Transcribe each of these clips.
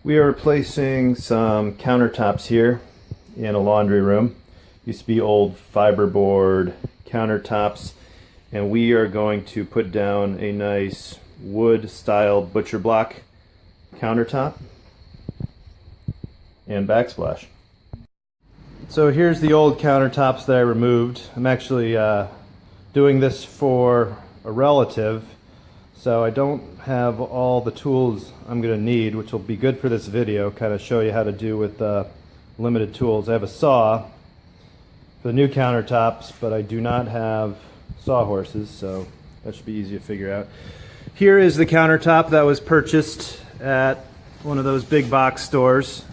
We are replacing some countertops here in a laundry room. Used to be old fiberboard countertops, and we are going to put down a nice wood style butcher block countertop and backsplash. So here's the old countertops that I removed. I'm actually doing this for a relative, so I don't have all the tools I'm going to need, which will be good for this video, kind of show you how to do with limited tools. I have a saw for the new countertops, but I do not have sawhorses, so that should be easy to figure out. Here is the countertop that was purchased at one of those big box stores.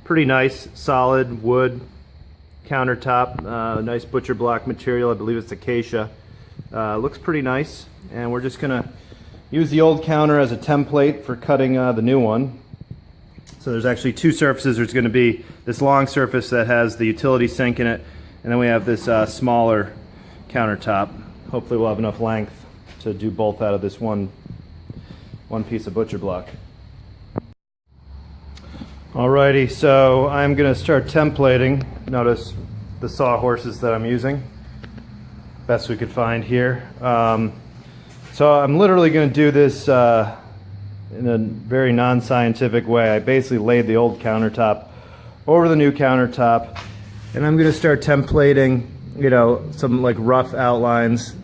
Pretty nice, solid wood countertop, nice butcher block material. I believe it's acacia. Looks pretty nice, and we're just gonna use the old counter as a template for cutting the new one. So there's actually two surfaces. There's going to be this long surface that has the utility sink in it, and then we have this smaller countertop. Hopefully we'll have enough length to do both out of this one piece of butcher block. Alrighty, so I'm going to start templating. Notice the sawhorses that I'm using. Best we could find here. So I'm literally going to do this in a very non-scientific way. I basically laid the old countertop over the new countertop, and I'm going to start templating, some like rough outlines.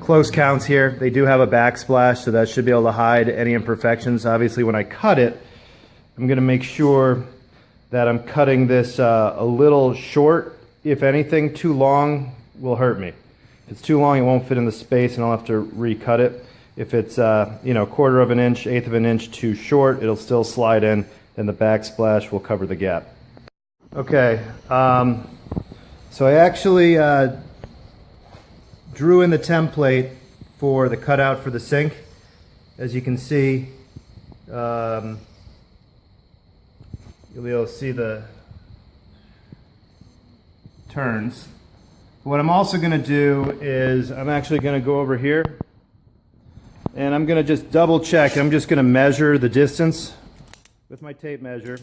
Close counts here. They do have a backsplash, so that should be able to hide any imperfections. Obviously, when I cut it, I'm going to make sure that I'm cutting this a little short. If anything, too long will hurt me. If it's too long, it won't fit in the space, and I'll have to recut it. If it's quarter of an inch, eighth of an inch too short, it'll still slide in, and the backsplash will cover the gap. Okay, so I actually drew in the template for the cutout for the sink. As you can see, you'll be able to see the turns. What I'm also going to do is I'm actually going to go over here, and I'm going to just double check. I'm just going to measure the distance with my tape measure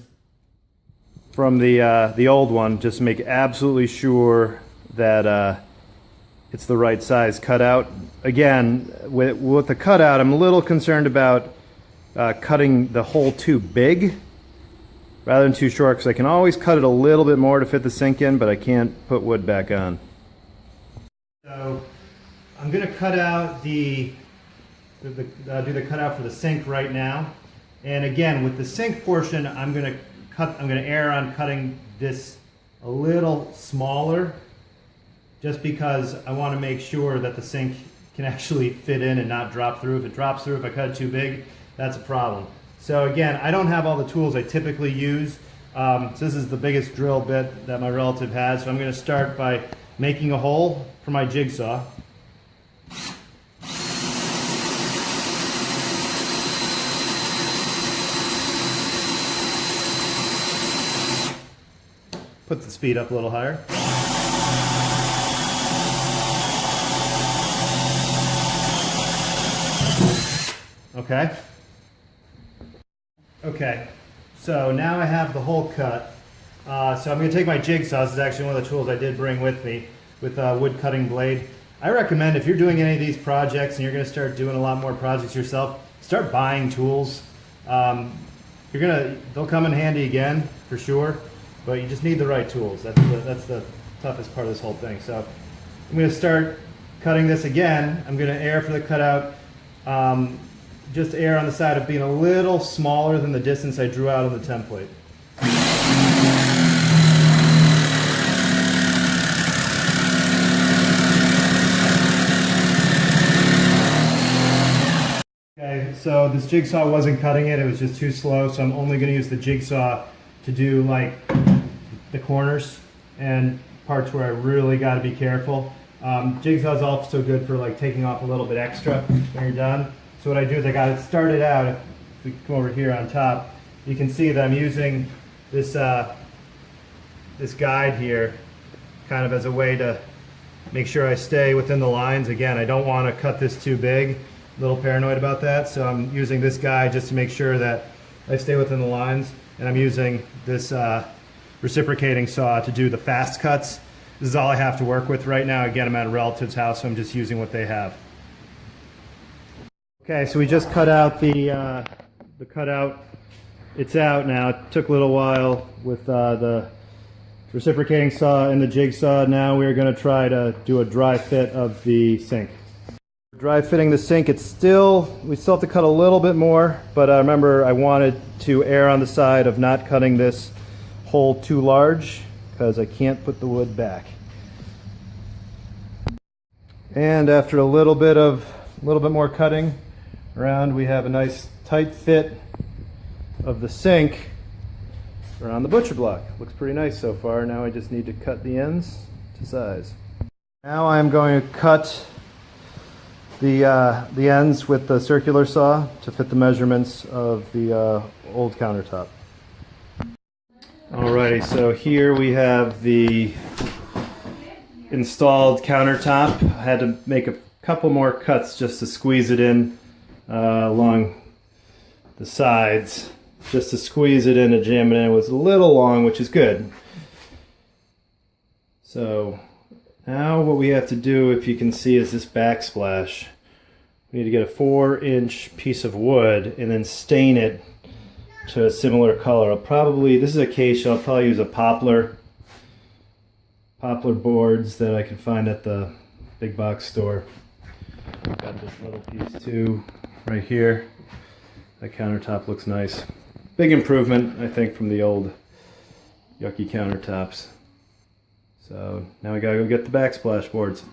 from the old one, just to make absolutely sure that it's the right size cutout. Again, with the cutout, I'm a little concerned about cutting the hole too big rather than too short, because I can always cut it a little bit more to fit the sink in, but I can't put wood back on. So I'm going to cut out do the cutout for the sink right now. And again, with the sink portion, I'm going to err on cutting this a little smaller, just because I want to make sure that the sink can actually fit in and not drop through. If it drops through, if I cut it too big, that's a problem. So again, I don't have all the tools I typically use. So this is the biggest drill bit that my relative has. So I'm going to start by making a hole for my jigsaw. Put the speed up a little higher. Okay. Okay, so now I have the hole cut. So I'm going to take my jigsaw. This is actually one of the tools I did bring with me, with a wood cutting blade. I recommend, if you're doing any of these projects and you're going to start doing a lot more projects yourself, start buying tools. They'll come in handy again for sure, but you just need the right tools. That's the toughest part of this whole thing. So I'm going to start cutting this again. I'm going to err for the cutout. Just err on the side of being a little smaller than the distance I drew out on the template. Okay, so this jigsaw wasn't cutting it was just too slow, so I'm only going to use the jigsaw to do like the corners and parts where I really got to be careful. Jigsaw's also good for like taking off a little bit extra when you're done. So what I do is I got it started out. If we come over here on top, you can see that I'm using this this guide here kind of as a way to make sure I stay within the lines. Again, I don't want to cut this too big. a little paranoid about that, so I'm using this guy just to make sure that I stay within the lines, and I'm using this reciprocating saw to do the fast cuts. This is all I have to work with right now. Again, I'm at a relative's house, so I'm just using what they have. Okay, so we just cut out the cutout. It's out now. It took a little while with the reciprocating saw and the jigsaw. Now we're going to try to do a dry fit of the sink. Dry fitting the sink, we still have to cut a little bit more, but remember I wanted to err on the side of not cutting this hole too large because I can't put the wood back. And after a little bit more cutting around, we have a nice tight fit of the sink around the butcher block. Looks pretty nice so far. Now I just need to cut the ends to size. Now I'm going to cut the ends with the circular saw to fit the measurements of the old countertop. Alrighty, so here we have the installed countertop. I had to make a couple more cuts just to squeeze it in along the sides, just to squeeze it in and jam it in. It was a little long, which is good. So now what we have to do, if you can see, is this backsplash. We need to get a 4-inch piece of wood and then stain it to a similar color. This is acacia, I'll probably use a poplar boards that I can find at the big box store. I've got this little piece too right here. That countertop looks nice. Big improvement, I think, from the old yucky countertops. So now we gotta go get the backsplash boards.